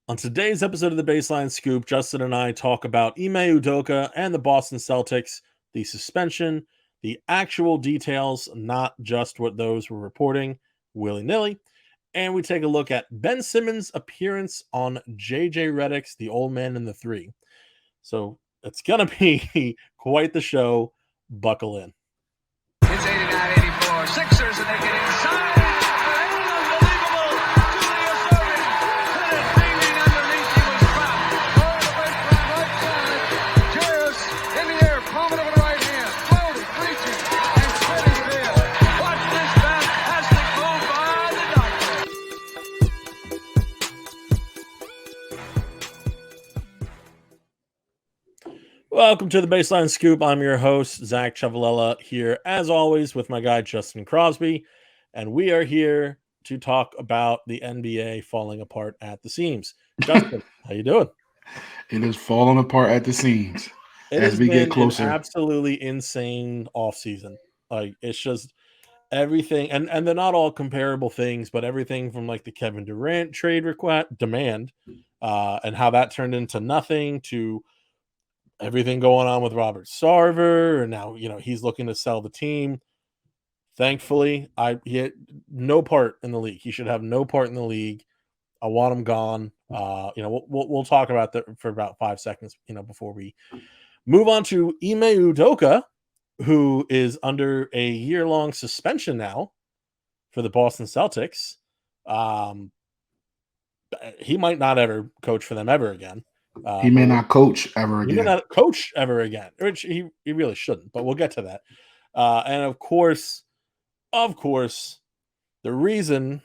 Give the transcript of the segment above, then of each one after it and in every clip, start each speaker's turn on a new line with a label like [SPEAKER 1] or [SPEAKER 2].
[SPEAKER 1] On today's episode of the Baseline Scoop, Justin and I talk about Ime Udoka and the Boston Celtics, the suspension, the actual details, not just what those were reporting willy-nilly. And we take a look at Ben Simmons' appearance on JJ Reddick's The Old Man and the Three. So it's going to be quite the show. Buckle in.
[SPEAKER 2] It's 89-84. Sixers, and they get inside. Unbelievable. Julius Erving hit it banging underneath. He was trapped. Going to the baseline right side. Julius in the air, palming over the right hand. Floating, reaching, and spinning there. Watch this fantastic move by the Doctor.
[SPEAKER 1] Welcome to the Baseline Scoop. I'm your host, Zach Chavalella, here as always with my guy, Justin Crosby. And we are here to talk about the NBA falling apart at the seams. Justin, how you doing?
[SPEAKER 3] It is falling apart at the seams
[SPEAKER 1] It
[SPEAKER 3] as
[SPEAKER 1] has
[SPEAKER 3] we
[SPEAKER 1] been
[SPEAKER 3] get closer.
[SPEAKER 1] an absolutely insane offseason. Like, it's just everything, and they're not all comparable things, but everything from like the Kevin Durant trade request demand, and how that turned into nothing, to everything going on with Robert Sarver, and now he's looking to sell the team. Thankfully, he had no part in the league. He should have no part in the league. I want him gone. We'll talk about that for about 5 seconds, before we move on to Ime Udoka, who is under a year-long suspension now for the Boston Celtics. He might not ever coach for them ever again.
[SPEAKER 3] He may not coach ever
[SPEAKER 1] He
[SPEAKER 3] again.
[SPEAKER 1] may not coach ever again, which he really shouldn't, but we'll get to that. And of course, the reason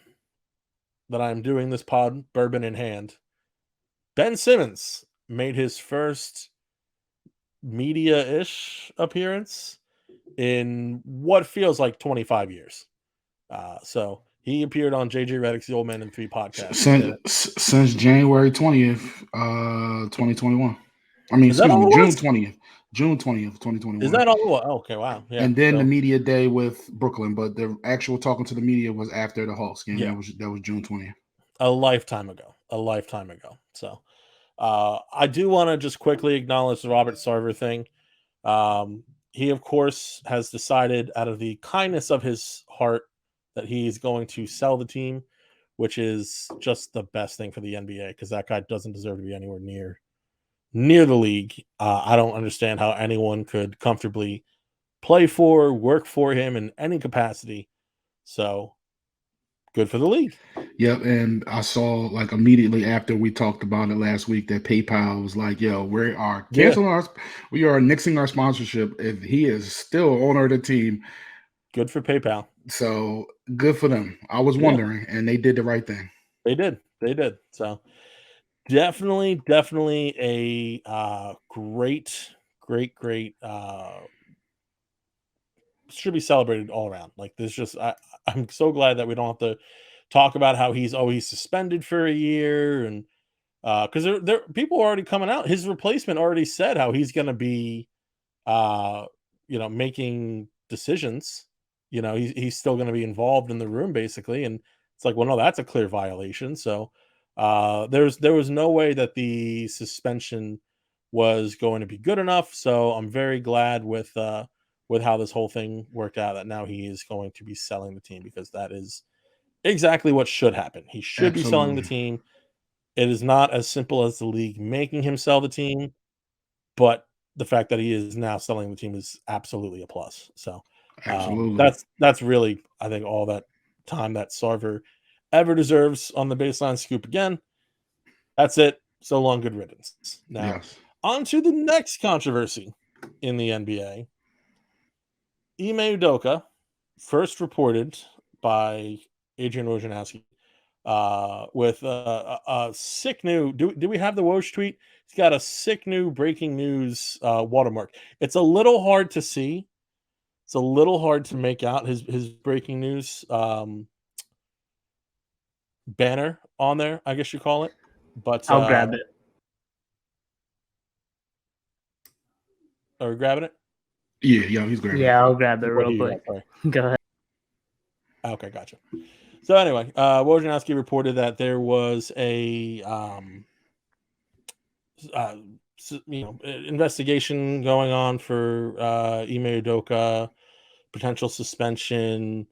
[SPEAKER 1] that I'm doing this pod, bourbon in hand, Ben Simmons made his first media-ish appearance in what feels like 25 years. So he appeared on JJ Reddick's The Old Man and Three podcast.
[SPEAKER 3] Since January 20th, 2021. I mean,
[SPEAKER 1] Is that all it
[SPEAKER 3] June
[SPEAKER 1] was?
[SPEAKER 3] 20th. June 20th, 2021.
[SPEAKER 1] Is that all it was? Oh, okay, wow. Yeah.
[SPEAKER 3] And then the media day with Brooklyn, but the actual talking to the media was after the Hawks game.
[SPEAKER 1] Yeah.
[SPEAKER 3] That was June 20th.
[SPEAKER 1] A lifetime ago. So I do want to just quickly acknowledge the Robert Sarver thing. He, of course, has decided out of the kindness of his heart that he's going to sell the team, which is just the best thing for the NBA, because that guy doesn't deserve to be anywhere near the league. I don't understand how anyone could comfortably work for him in any capacity. So good for the league.
[SPEAKER 3] Yep, and I saw like immediately after we talked about it last week that PayPal was like, "Yo, we are canceling we are nixing our sponsorship if he is still owner of the team."
[SPEAKER 1] Good for PayPal.
[SPEAKER 3] So good for them. I was wondering, and they did the right thing.
[SPEAKER 1] They did. So definitely a great should be celebrated all around. Like, this just I'm so glad that we don't have to talk about how he's suspended for a year, and because there people are already coming out. His replacement already said how he's going to be making decisions. He's still going to be involved in the room, basically. And it's like, well, no, that's a clear violation. So there was no way that the suspension was going to be good enough. So I'm very glad with how this whole thing worked out, that now he is going to be selling the team, because that is exactly what should happen. He should be selling the team. It is not as simple as the league making him sell the team, but the fact that he is now selling the team is absolutely a plus. So that's really, I think, all that time that Sarver ever deserves on the Baseline Scoop. Again, that's it. So long, good riddance. Now, on to the next controversy in the NBA. Ime Udoka, first reported by Adrian Wojnarowski, with a sick new. Do we have the Woj tweet? He's got a sick new breaking news watermark. It's a little hard to see. It's a little hard to make out his breaking news banner on there, I guess you call it. But
[SPEAKER 4] I'll grab it.
[SPEAKER 1] Are we grabbing it?
[SPEAKER 3] Yeah, he's grabbing it.
[SPEAKER 4] Yeah, I'll grab it real quick. Go ahead.
[SPEAKER 1] Okay, gotcha. So anyway, Wojnarowski reported that there was a investigation going on for Ime Udoka, potential suspension.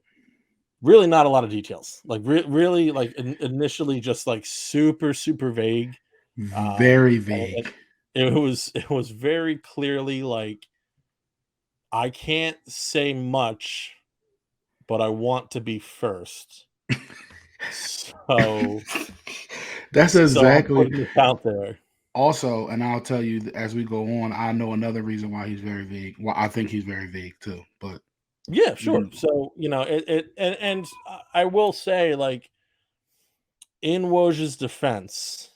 [SPEAKER 1] Really, not a lot of details. Like really, like initially, just like super vague.
[SPEAKER 3] Very
[SPEAKER 1] And
[SPEAKER 3] vague.
[SPEAKER 1] it was very clearly like, I can't say much, but I want to be first. So
[SPEAKER 3] That's
[SPEAKER 1] I'm
[SPEAKER 3] exactly.
[SPEAKER 1] putting this out there.
[SPEAKER 3] Also, and I'll tell you as we go on, I know another reason why he's very vague. Well, I think he's very vague too, but
[SPEAKER 1] Yeah, sure.
[SPEAKER 3] you
[SPEAKER 1] So, I will say, like, in Woj's defense,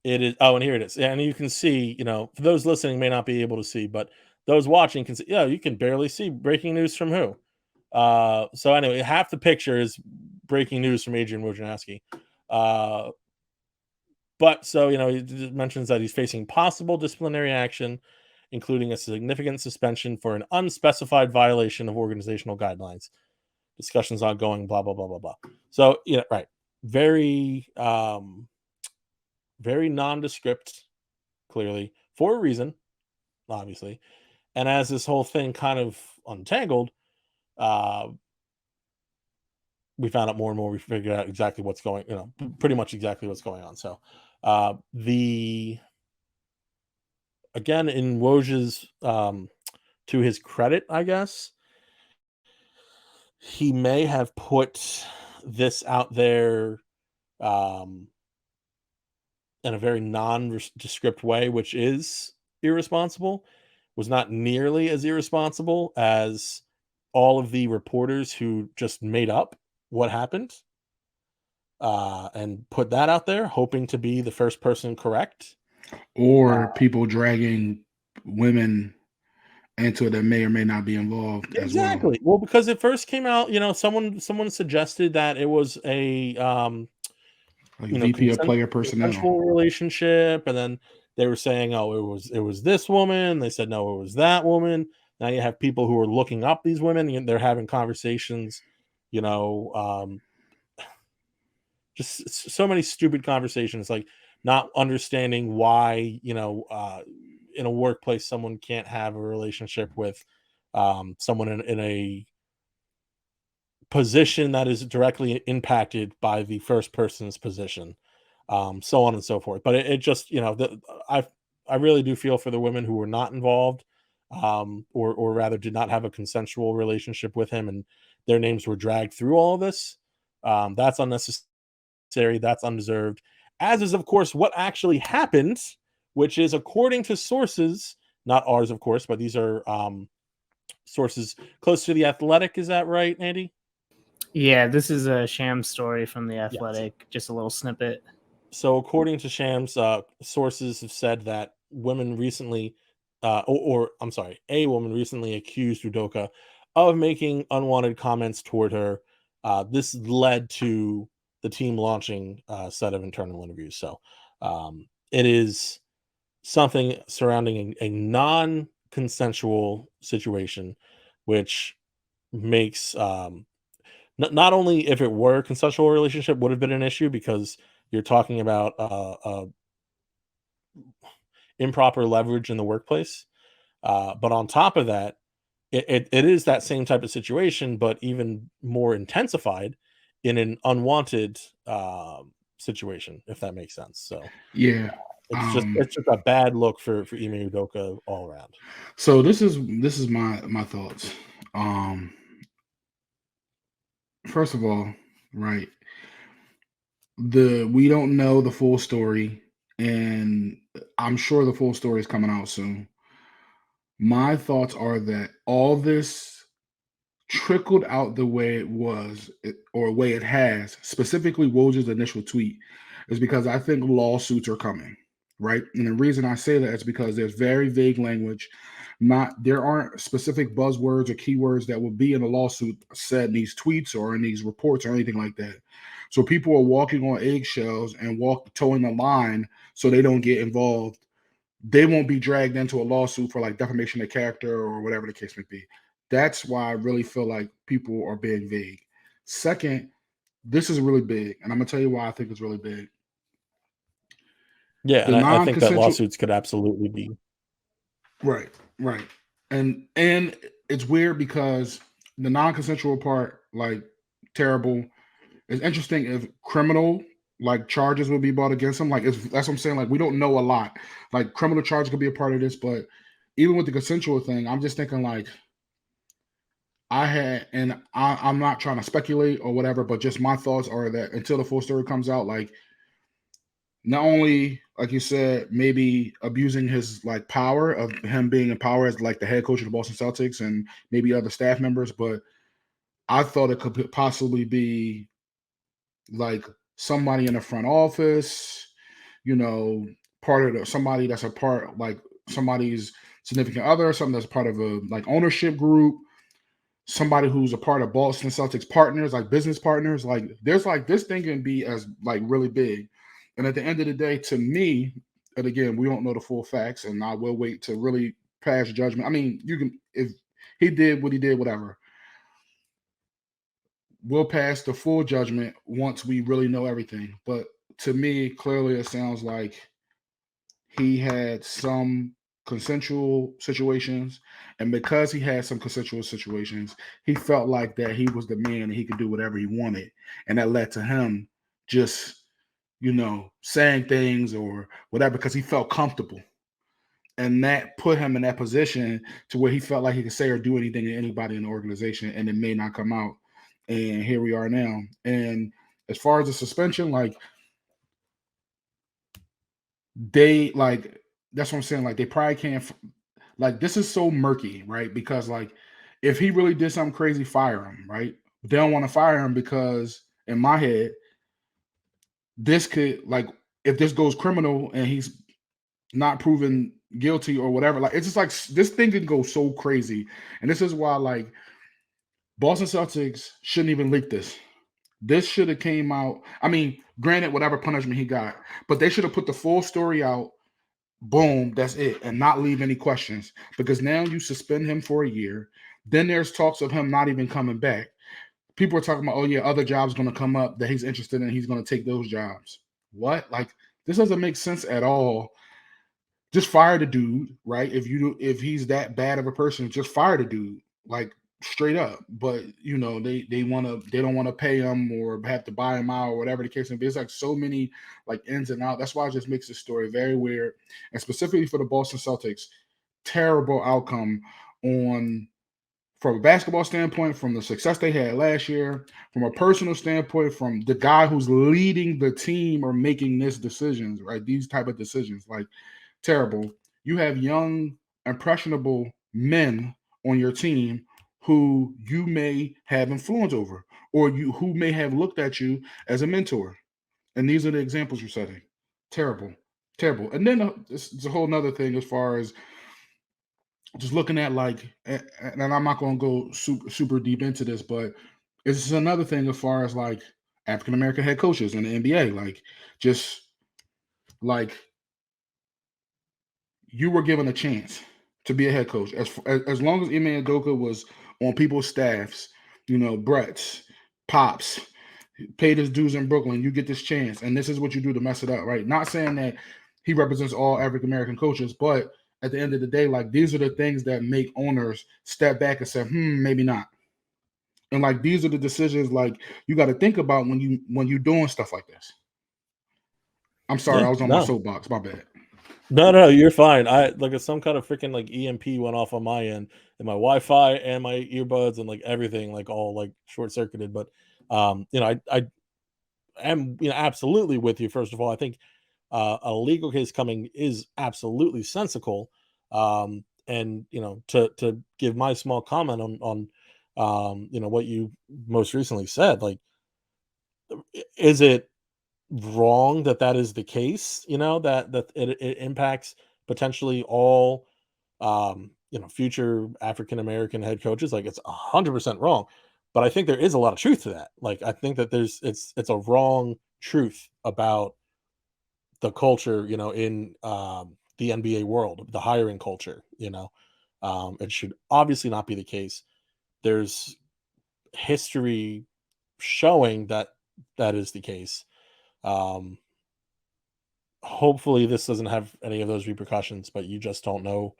[SPEAKER 1] it is. Oh, and here it is. Yeah, and you can see, for those listening may not be able to see, but those watching can see. Yeah, you can barely see breaking news from who. So anyway, half the picture is breaking news from Adrian Wojnarowski. Uh, but so he mentions that he's facing possible disciplinary action, including a significant suspension for an unspecified violation of organizational guidelines. Discussions ongoing, blah blah blah blah blah. So right, very very nondescript, clearly for a reason, obviously. And as this whole thing kind of untangled, uh, we found out more and more. We figured out exactly what's going, pretty much exactly what's going on. So, the again in Woj's, to his credit, I guess he may have put this out there, um, in a very nondescript way, which is irresponsible. Was not nearly as irresponsible as all of the reporters who just made up what happened, and put that out there, hoping to be the first person correct.
[SPEAKER 3] or people dragging women into it that may or may not be involved as well.
[SPEAKER 1] Exactly. Well, because it first came out, someone suggested that it was a
[SPEAKER 3] Like VP of player personnel.
[SPEAKER 1] consensual relationship, and then they were saying, "Oh, it was this woman." They said, "No, it was that woman." Now you have people who are looking up these women, and they're having conversations, you know, just so many stupid conversations, like not understanding why, in a workplace someone can't have a relationship with someone in a position that is directly impacted by the first person's position, so on and so forth. But it just, I really do feel for the women who were not involved, or rather did not have a consensual relationship with him, and their names were dragged through all of this. That's unnecessary. That's undeserved. As is, of course, what actually happened, which is according to sources, not ours, of course, but these are sources close to the Athletic. Is that right, Andy?
[SPEAKER 4] Yeah, this is a sham story from the
[SPEAKER 1] Yes.
[SPEAKER 4] Athletic. Just a little snippet.
[SPEAKER 1] So, according to Shams, sources have said that women recently, I'm sorry, a woman recently accused Udoka of making unwanted comments toward her. This led to the team launching a set of internal interviews. So, it is something surrounding a non-consensual situation, which makes, not only if it were a consensual relationship would have been an issue, because you're talking about improper leverage in the workplace, but on top of that, it is that same type of situation, but even more intensified in an unwanted situation, if that makes sense. So
[SPEAKER 3] Yeah.
[SPEAKER 1] it's just a bad look for Ime Udoka all around.
[SPEAKER 3] So this is my thoughts. First of all, right, we don't know the full story, and I'm sure the full story is coming out soon. My thoughts are that all this trickled out the way it was, or way it has, specifically Woj's initial tweet, is because I think lawsuits are coming, right? And the reason I say that is because there's very vague language. There aren't specific buzzwords or keywords that will be in a lawsuit said in these tweets or in these reports or anything like that. So people are walking on eggshells and towing the line so they don't get involved. They won't be dragged into a lawsuit for like defamation of character or whatever the case may be. That's why I really feel like people are being vague. Second, this is really big, and I'm gonna tell you why I think it's really big.
[SPEAKER 1] Yeah,
[SPEAKER 3] The
[SPEAKER 1] and I think that
[SPEAKER 3] non-consensual,
[SPEAKER 1] lawsuits could absolutely be.
[SPEAKER 3] right, right, and it's weird because the non-consensual part, like, terrible. It's interesting if criminal like charges would be brought against him. Like, that's what I'm saying. Like, we don't know a lot. Like, criminal charges could be a part of this, but even with the consensual thing, I'm just thinking like I'm not trying to speculate or whatever, but just my thoughts are that until the full story comes out, like, not only like you said, maybe abusing his like power of him being in power as like the head coach of the Boston Celtics and maybe other staff members, but I thought it could possibly be like somebody in the front office, you know, part of somebody that's a part, like somebody's significant other, something that's part of a like ownership group, somebody who's a part of Boston Celtics partners, like business partners. Like, there's like this thing can be as like really big. And at the end of the day, to me, and again, we don't know the full facts, and I will wait to really pass judgment. I mean, you can, if he did what he did, whatever, we'll pass the full judgment once we really know everything. But to me, clearly, it sounds like he had some consensual situations, and because he had some consensual situations, he felt like that he was the man and he could do whatever he wanted, and that led to him just, saying things or whatever because he felt comfortable, and that put him in that position to where he felt like he could say or do anything to anybody in the organization, and it may not come out. And here we are now. And as far as the suspension, like, they like, that's what I'm saying. Like, they probably can't. Like, this is so murky, right? Because like, if he really did something crazy, fire him, right? They don't want to fire him because in my head, this could, like, if this goes criminal and he's not proven guilty or whatever, like, it's just like this thing can go so crazy. And this is why, like, Boston Celtics shouldn't even leak this. This should have came out. I mean, granted, whatever punishment he got, but they should have put the full story out. Boom, that's it, and not leave any questions, because now you suspend him for a year. Then there's talks of him not even coming back. People are talking about, oh yeah, other jobs going to come up that he's interested in. He's going to take those jobs. What? Like, this doesn't make sense at all. Just fire the dude, right? If he's that bad of a person, just fire the dude, like, straight up. But they don't want to pay him or have to buy him out or whatever the case may be. It's like so many like ins and outs. That's why it just makes this story very weird. And specifically for the Boston Celtics, terrible outcome on from a basketball standpoint, from the success they had last year, from a personal standpoint, from the guy who's leading the team or making these decisions, right? These type of decisions, like, terrible. You have young, impressionable men on your team who you may have influence over, or you who may have looked at you as a mentor. And these are the examples you're setting. Terrible, terrible. And then it's a whole nother thing as far as just looking at, like, and I'm not going to go super deep into this, but it's another thing as far as like African American head coaches in the NBA, like, just like, you were given a chance to be a head coach. As long as Ime Udoka was on people's staffs, Brett's, Pops, paid his dues in Brooklyn, you get this chance, and this is what you do to mess it up, right? Not saying that he represents all African American coaches, but at the end of the day, like, these are the things that make owners step back and say, maybe not. And like, these are the decisions, like, you got to think about when you're doing stuff like this. I'm sorry,
[SPEAKER 1] Yeah,
[SPEAKER 3] I was on my
[SPEAKER 1] no.
[SPEAKER 3] soapbox. My bad.
[SPEAKER 1] No, you're fine. I like, some kind of freaking like EMP went off on my end, and my Wi-Fi and my earbuds and like everything like all like short circuited. But I am absolutely with you. First of all, I think a legal case coming is absolutely sensical. And to give my small comment on what you most recently said, like, is it wrong that that is the case, that it impacts potentially all future African American head coaches? Like, it's 100% wrong, but I think there is a lot of truth to that. Like, I think that it's a wrong truth about the culture, in the NBA world, the hiring culture. It should obviously not be the case. There's history showing that that is the case. Hopefully this doesn't have any of those repercussions, but you just don't know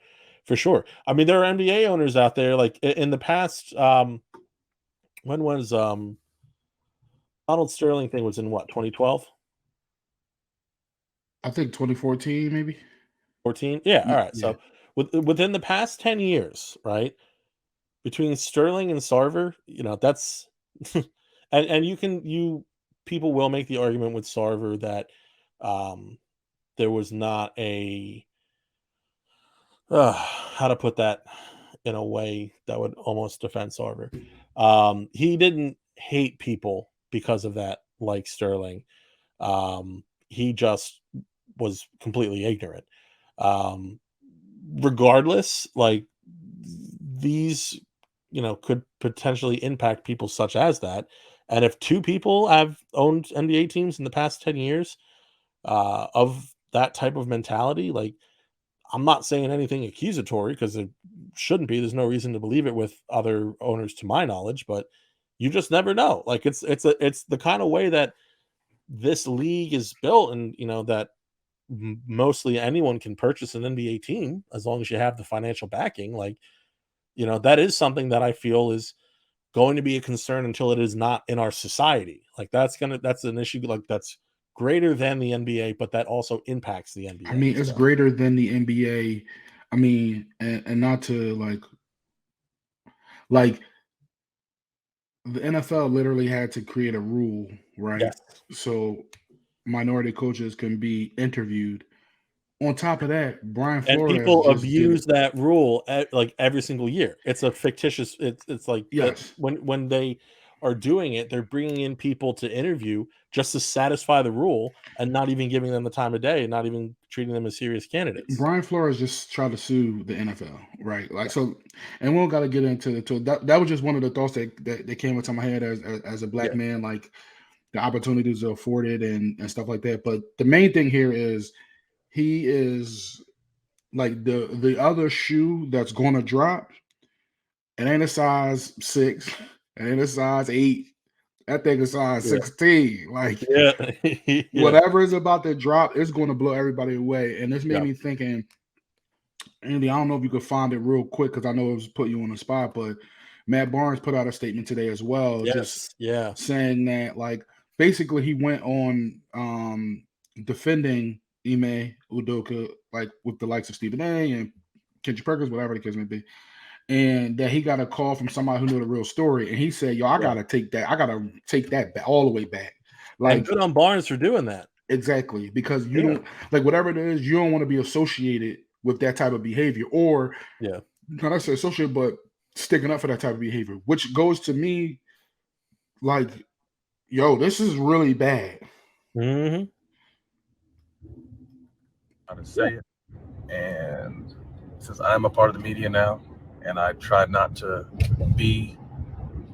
[SPEAKER 1] for sure. I mean, there are NBA owners out there like in the past. When was Donald Sterling thing was in what 2012,
[SPEAKER 3] I think 2014 maybe.
[SPEAKER 1] 14? Yeah, all right.
[SPEAKER 3] Yeah.
[SPEAKER 1] So within the past 10 years, right, between Sterling and Sarver, that's and you people will make the argument with Sarver that there was not a how to put that in a way that would almost defend Sarver. He didn't hate people because of that, like Sterling. He just was completely ignorant. Um, Regardless, like these, could potentially impact people such as that. And if two people have owned NBA teams in the past 10 years of that type of mentality, like I'm not saying anything accusatory because it shouldn't be. There's no reason to believe it with other owners, to my knowledge, but you just never know. Like it's the kind of way that this league is built, and that mostly anyone can purchase an NBA team as long as you have the financial backing. Like that is something that I feel is going to be a concern until it is not in our society. Like that's an issue like that's greater than the NBA, but that also impacts the
[SPEAKER 3] I
[SPEAKER 1] NBA.
[SPEAKER 3] mean, it's
[SPEAKER 1] So
[SPEAKER 3] greater than the NBA. I mean, and not to like the NFL literally had to create a rule, right?
[SPEAKER 1] yes.
[SPEAKER 3] So minority coaches can be interviewed. On top of that, Brian
[SPEAKER 1] And
[SPEAKER 3] Flores
[SPEAKER 1] people
[SPEAKER 3] just did
[SPEAKER 1] abuse that rule like every single year. It's a fictitious. It's like that
[SPEAKER 3] yes.
[SPEAKER 1] when they are doing it, they're bringing in people to interview just to satisfy the rule, and not even giving them the time of day, and not even treating them as serious candidates.
[SPEAKER 3] Brian Flores just tried to sue the NFL, right? Like so, and we don't got to get into that. That was just one of the thoughts that came into my head as a black
[SPEAKER 1] Yeah,
[SPEAKER 3] man, like the opportunities afforded and stuff like that. But the main thing here is he is like the other shoe that's going to drop. It ain't a size 6. It ain't a size 8. That thing is size
[SPEAKER 1] yeah,
[SPEAKER 3] 16. Like
[SPEAKER 1] yeah, yeah,
[SPEAKER 3] whatever is about to drop, it's going to blow everybody away. And this made
[SPEAKER 1] yeah.
[SPEAKER 3] me thinking, Andy, I don't know if you could find it real quick because I know it was put you on the spot, but Matt Barnes put out a statement today as well, just
[SPEAKER 1] Yes, yeah,
[SPEAKER 3] saying that like basically he went on defending Ime Udoka like with the likes of Stephen A and Kendrick Perkins, whatever the case may be, and that he got a call from somebody who knew the real story, and he said, "Yo, I
[SPEAKER 1] yeah.
[SPEAKER 3] gotta take that. I gotta take that back, all the way back."
[SPEAKER 1] And
[SPEAKER 3] Like
[SPEAKER 1] good on Barnes for doing that.
[SPEAKER 3] exactly because you
[SPEAKER 1] Yeah,
[SPEAKER 3] don't like whatever it is, you don't want to be associated with that type of behavior, or
[SPEAKER 1] yeah.
[SPEAKER 3] not necessarily associated, but sticking up for that type of behavior, which goes to me like, yo, this is really bad.
[SPEAKER 1] Hmm.
[SPEAKER 5] How to say it. And since I'm a part of the media now, and I try not to be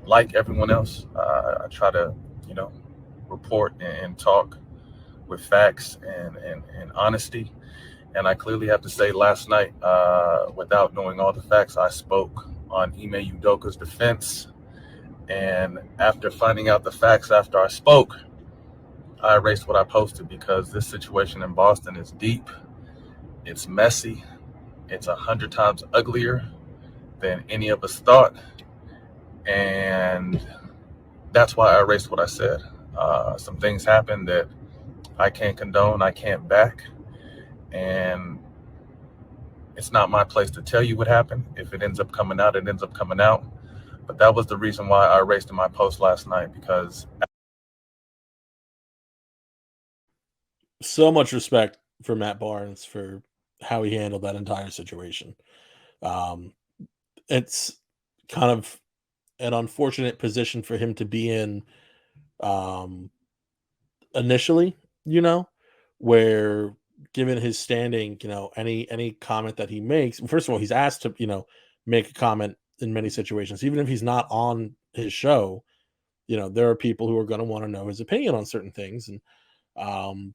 [SPEAKER 5] like everyone else, I try to, report and talk with facts and honesty. And I clearly have to say, last night, without knowing all the facts, I spoke on Ime Udoka's defense. And after finding out the facts after I spoke, I erased what I posted because this situation in Boston is deep, it's messy, it's 100 times uglier than any of us thought. And that's why I erased what I said. Some things happened that I can't condone, I can't back. And it's not my place to tell you what happened. If it ends up coming out, it ends up coming out. But that was the reason why I erased in my post last night, because
[SPEAKER 1] So much respect for Matt Barnes for how he handled that entire situation. Um, it's kind of an unfortunate position for him to be in um, initially, where given his standing, any comment that he makes, first of all, he's asked to, make a comment in many situations, even if he's not on his show. There are people who are going to want to know his opinion on certain things, and um,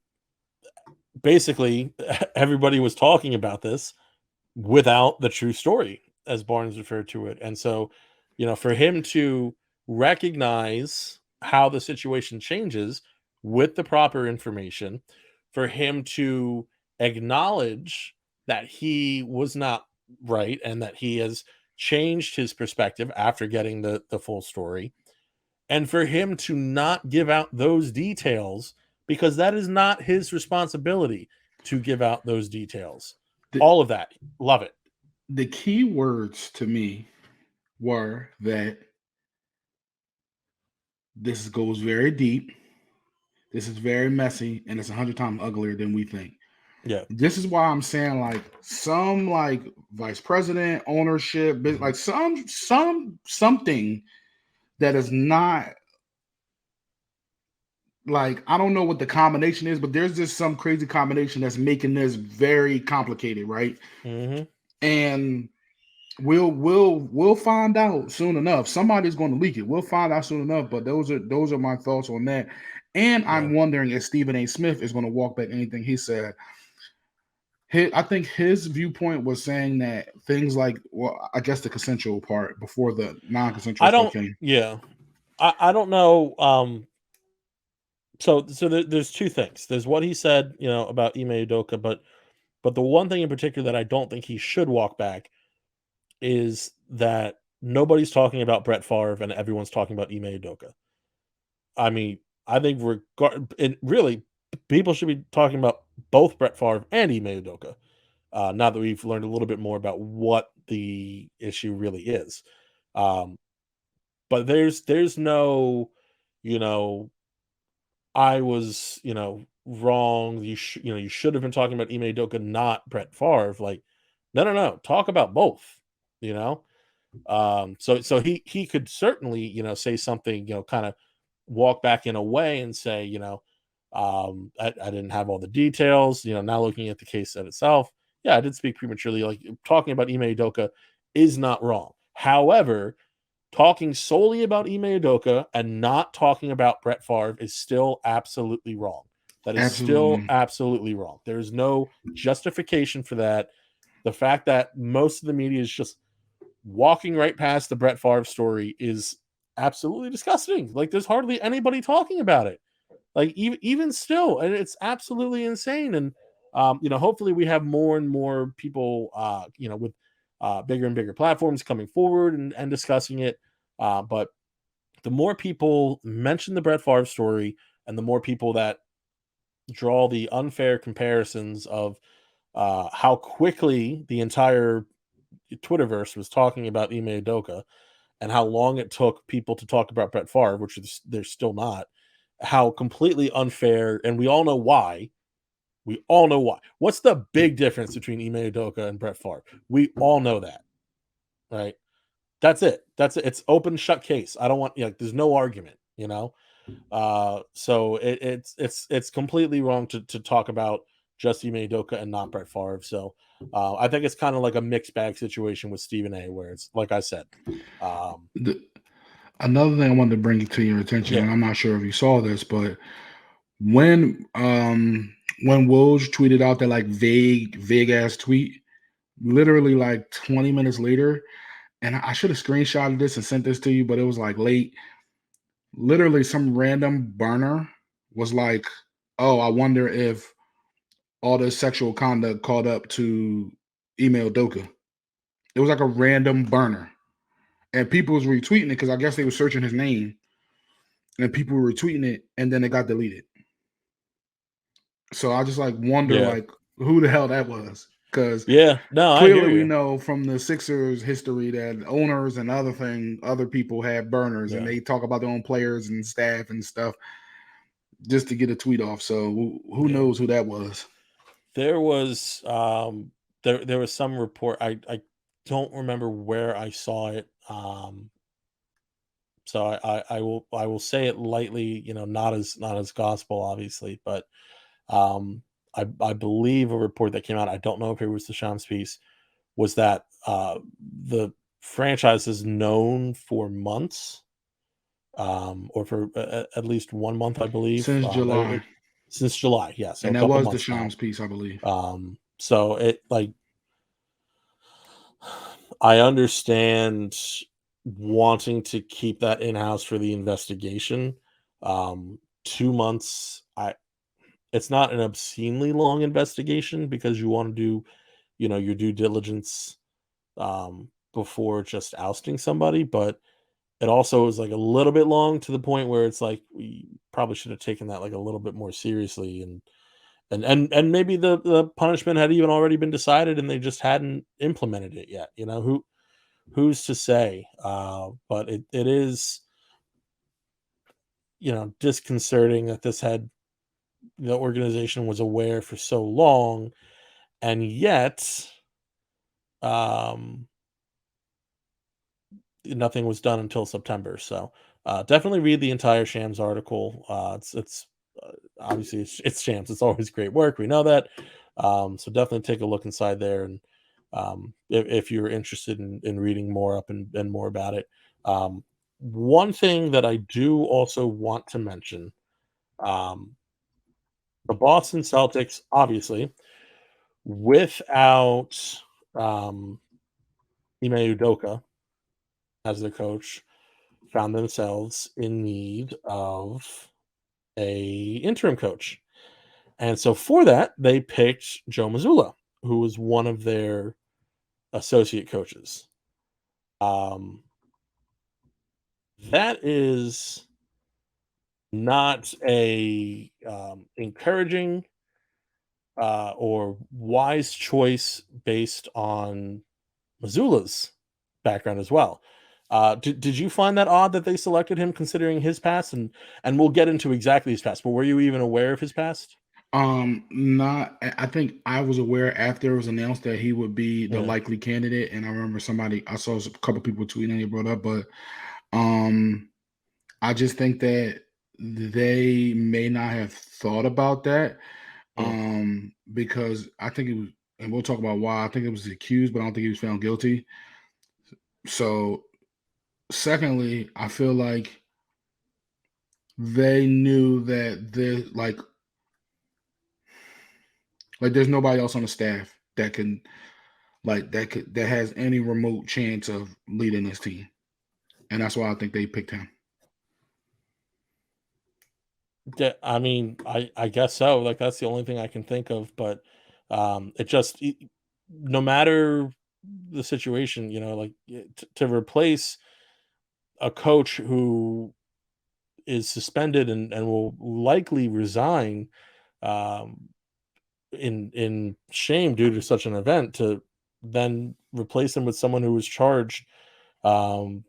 [SPEAKER 1] basically everybody was talking about this without the true story, as Barnes referred to it. And so, for him to recognize how the situation changes with the proper information for him to acknowledge that he was not right and that he has changed his perspective after getting the full story, and for him to not give out those details because that is not his responsibility to give out those details.
[SPEAKER 3] The,
[SPEAKER 1] All of that. Love it.
[SPEAKER 3] the key words to me were that this goes very deep, this is very messy, and it's 100 times uglier than we think.
[SPEAKER 1] Yeah.
[SPEAKER 3] This is why I'm saying like some like vice president ownership, like something that is not like, I don't know what the combination is, but there's just some crazy combination that's making this very complicated, right?
[SPEAKER 1] Mm-hmm.
[SPEAKER 3] And we'll find out soon enough. Somebody's going to leak it. We'll find out soon enough. But those are my thoughts on that. And
[SPEAKER 1] Yeah.
[SPEAKER 3] I'm wondering if Stephen A. Smith is going to walk back anything he said. I think his viewpoint was saying that things like, well, I guess the consensual part before the non-consensual
[SPEAKER 1] I
[SPEAKER 3] stuff
[SPEAKER 1] don't.
[SPEAKER 3] came.
[SPEAKER 1] Yeah. I don't know. So there's two things. There's what he said, about Ime Udoka, but the one thing in particular that I don't think he should walk back is that nobody's talking about Brett Favre and everyone's talking about Ime Udoka. I mean, I think really people should be talking about both Brett Favre and Ime Udoka. Now that we've learned a little bit more about what the issue really is. But there's no, I was, wrong. You should have been talking about Ime Udoka, not Brett Favre. Like, no. Talk about both. So he could certainly, say something, kind of walk back in a way and say, I didn't have all the details. Now looking at the case set itself, yeah, I did speak prematurely. Like, talking about Ime Udoka is not wrong. However, talking solely about Ime Udoka and not talking about Brett Favre is still absolutely wrong. That is
[SPEAKER 3] Absolutely.
[SPEAKER 1] still absolutely wrong. There is no justification for that. The fact that most of the media is just walking right past the Brett Favre story is absolutely disgusting. Like, there's hardly anybody talking about it. Like, even still, and it's absolutely insane. And hopefully we have more and more people, with bigger and bigger platforms coming forward and discussing it. But the more people mention the Brett Favre story, and the more people that draw the unfair comparisons of how quickly the entire Twitterverse was talking about Ime Udoka, and how long it took people to talk about Brett Favre, which they're still not, how completely unfair, and we all know why. We all know why. What's the big difference between Ime Udoka and Brett Favre? We all know that, right? That's it. It's open shut case. I don't want, there's no argument, So it's completely wrong to talk about just Ime Udoka and not Brett Favre. So I think it's kind of like a mixed bag situation with Stephen A, where it's like I said.
[SPEAKER 3] Another thing I wanted to bring to your attention,
[SPEAKER 1] Yeah.
[SPEAKER 3] and I'm not sure if you saw this, but when Woj tweeted out that like vague ass tweet, literally like 20 minutes later, and I should have screenshotted this and sent this to you, but it was like late. Literally, some random burner was like, "Oh, I wonder if all the sexual conduct caught up to Ime Udoka." It was like a random burner, and people was retweeting it because I guess they were searching his name, and people were retweeting it, and then it got deleted. So I just like wonder like who the hell that was, because clearly we know from the Sixers history that owners and other people have burners and they talk about their own players and staff and stuff just to get a tweet off. So who knows who that was?
[SPEAKER 1] There was there was some report. I don't remember where I saw it. So I will say it lightly, not as gospel, obviously, but I believe a report that came out, I don't know if it was the Shams piece, was that the franchise is known for months, or for at least 1 month, I believe.
[SPEAKER 3] Since July.
[SPEAKER 1] Since July, yes. So
[SPEAKER 3] and that was the Shams piece, I believe.
[SPEAKER 1] So it, like, I understand wanting to keep that in-house for the investigation, 2 months. It's not an obscenely long investigation because you want to do, your due diligence before just ousting somebody, but it also is like a little bit long to the point where it's like we probably should have taken that like a little bit more seriously, and maybe the punishment had even already been decided and they just hadn't implemented it yet. Who's to say? But it is, disconcerting that the organization was aware for so long, and yet um nothing was done until September. So definitely read the entire Shams article. It's obviously it's Shams. It's always great work. We know that. So definitely take a look inside there, and if you're interested in reading more up and more about it. One thing that I do also want to mention, um, the Boston Celtics, obviously, without um, Ime Udoka as their coach, found themselves in need of a interim coach. And so for that, they picked Joe Mazzulla, who was one of their associate coaches. Um, that is not a encouraging or wise choice based on Mazzulla's background as well. Did you find that odd that they selected him considering his past? And we'll get into exactly his past, but were you even aware of his past?
[SPEAKER 3] Not. I think I was aware after it was announced that he would be the
[SPEAKER 1] Yeah.
[SPEAKER 3] likely candidate, and I remember I saw a couple people tweeting it brought up, but I just think that they may not have thought about that,
[SPEAKER 1] Mm.
[SPEAKER 3] because I think it was, and we'll talk about why. I think it was accused, but I don't think he was found guilty. So, secondly, I feel like they knew that there's nobody else on the staff that can that has any remote chance of leading this team, and that's why I think they picked him.
[SPEAKER 1] Yeah, I mean, I guess so. Like that's the only thing I can think of. But it just no matter the situation, like to replace a coach who is suspended and will likely resign um, in shame due to such an event, to then replace him with someone who was charged um,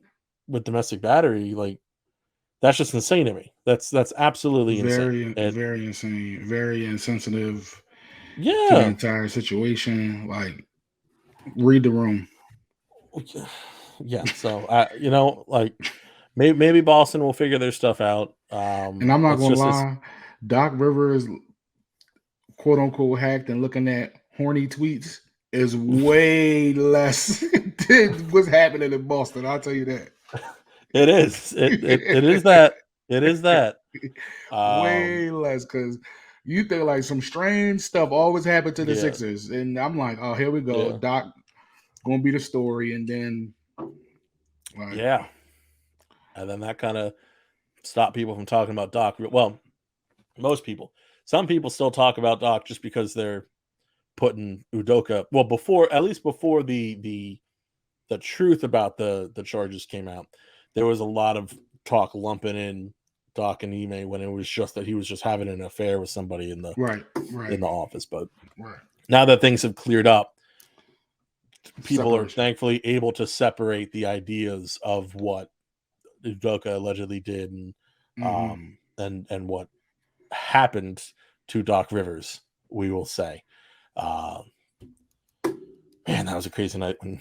[SPEAKER 1] with domestic battery, like that's just insane to me. That's absolutely insane.
[SPEAKER 3] Very, very insane, very insensitive to the
[SPEAKER 1] Yeah.
[SPEAKER 3] entire situation. Like, read the room.
[SPEAKER 1] Yeah. So like maybe Boston will figure their stuff out.
[SPEAKER 3] And I'm not
[SPEAKER 1] It's
[SPEAKER 3] gonna
[SPEAKER 1] just it's
[SPEAKER 3] lie, Doc Rivers, quote unquote, hacked and looking at horny tweets is way less than what's happening in Boston. I'll tell you that.
[SPEAKER 1] it is it is that it is that
[SPEAKER 3] Way less, because you think like some strange stuff always happened to the
[SPEAKER 1] yeah,
[SPEAKER 3] Sixers, and I'm like, oh, here we go,
[SPEAKER 1] yeah,
[SPEAKER 3] Doc gonna be the story, and then like
[SPEAKER 1] yeah, and then that kind of stopped people from talking about Doc. Well, most people, some people still talk about Doc just because they're putting Udoka. Well, before the truth about the charges came out, there was a lot of talk lumping in Doc and Ime when it was just that he was just having an affair with somebody in the
[SPEAKER 3] right,
[SPEAKER 1] office. But
[SPEAKER 3] right,
[SPEAKER 1] now that things have cleared up, people are
[SPEAKER 3] separation.
[SPEAKER 1] thankfully able to separate the ideas of what Udoka allegedly did and what happened to Doc Rivers. We will say, uh, man, that was a crazy night when.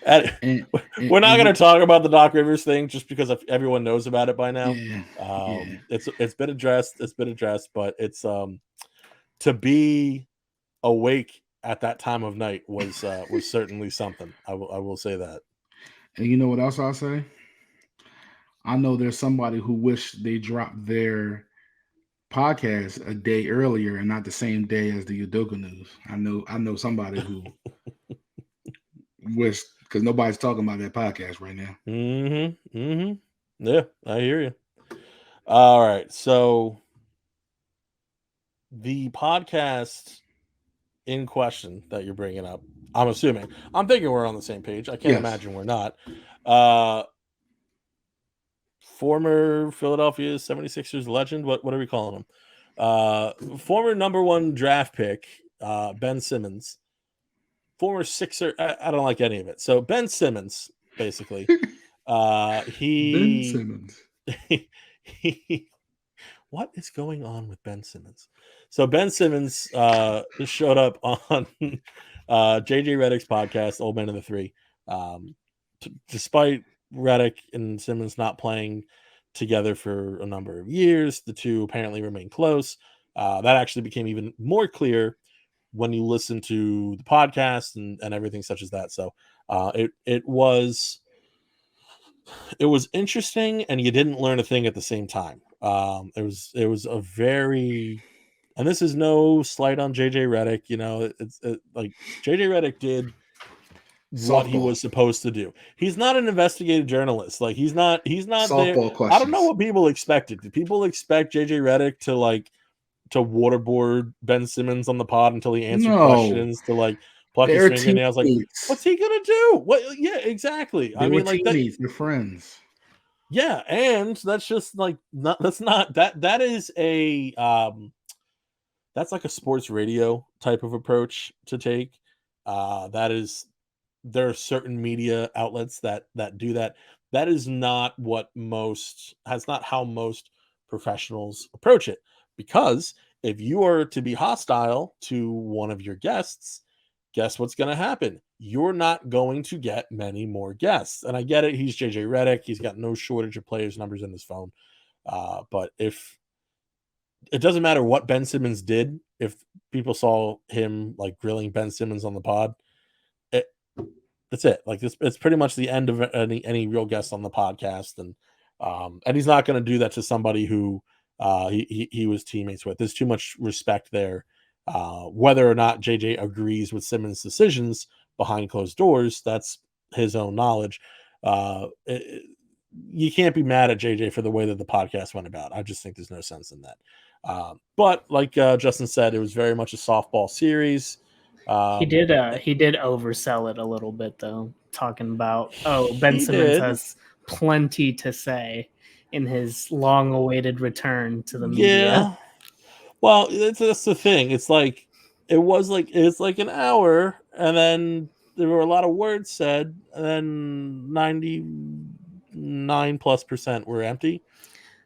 [SPEAKER 3] And,
[SPEAKER 1] We're not
[SPEAKER 3] and
[SPEAKER 1] going to talk about the Doc Rivers thing just because everyone knows about it by now.
[SPEAKER 3] yeah, yeah.
[SPEAKER 1] It's been addressed. It's been addressed, but it's to be awake at that time of night was certainly something. I will say that.
[SPEAKER 3] And you know what else I'll say? I know there's somebody who wish they dropped their podcast a day earlier and not the same day as the Udoka news. I know somebody who wish, because nobody's talking about that podcast right now.
[SPEAKER 1] Mm-hmm. Mm-hmm. Yeah, I hear you. All right, so the podcast in question that you're bringing up, I'm assuming, I'm thinking we're on the same page. I can't
[SPEAKER 3] Yes.
[SPEAKER 1] imagine we're not. Uh, former Philadelphia 76ers legend. What are we calling him? Former number one draft pick, Ben Simmons. Former Sixer. I don't like any of it. So Ben Simmons, basically,
[SPEAKER 3] Ben
[SPEAKER 1] he
[SPEAKER 3] Simmons.
[SPEAKER 1] he what is going on with Ben Simmons? So Ben Simmons showed up on JJ Reddick's podcast, Old Man of the Three. Despite Reddick and Simmons not playing together for a number of years, the two apparently remain close. That actually became even more clear when you listen to the podcast and everything such as that. So it was interesting, and you didn't learn a thing at the same time. It was a very, and this is no slight on JJ Reddick. You know, it's like JJ Reddick did what he
[SPEAKER 3] Softball.
[SPEAKER 1] was supposed to do. He's not an investigative journalist. Like he's not there.
[SPEAKER 3] Softball
[SPEAKER 1] I don't know
[SPEAKER 3] questions.
[SPEAKER 1] what people expected. Did people expect JJ Reddick to waterboard Ben Simmons on the pod until he answered
[SPEAKER 3] No.
[SPEAKER 1] questions, to pluck his
[SPEAKER 3] They're
[SPEAKER 1] fingernails? Like,
[SPEAKER 3] teammates.
[SPEAKER 1] what's he gonna do? What? Yeah, exactly.
[SPEAKER 3] They
[SPEAKER 1] I
[SPEAKER 3] were
[SPEAKER 1] mean, like that.
[SPEAKER 3] teammates. They're friends.
[SPEAKER 1] Yeah, and that's just like not. That's not that. That is a that's like a sports radio type of approach to take. That is, there are certain media outlets that do that. That is not what most that's not how most professionals approach it. Because if you are to be hostile to one of your guests, guess what's going to happen? You're not going to get many more guests. And I get it. He's JJ Reddick. He's got no shortage of players' numbers in his phone. But if it doesn't matter what Ben Simmons did, if people saw him like grilling Ben Simmons on the pod, it, that's it. Like this, it's pretty much the end of any real guest on the podcast, and he's not going to do that to somebody who he was teammates with. There's too much respect there. Whether or not JJ agrees with Simmons' decisions behind closed doors, that's his own knowledge. You can't be mad at JJ for the way that the podcast went about. I just think there's no sense in that. But like Justin said, it was very much a softball series.
[SPEAKER 4] He did oversell it a little bit though, talking about Ben
[SPEAKER 1] He
[SPEAKER 4] Simmons
[SPEAKER 1] did.
[SPEAKER 4] has plenty to say in his long-awaited return to the media.
[SPEAKER 1] Yeah. Well, that's the thing. It's like it's like an hour, and then there were a lot of words said, and then 99+% were empty.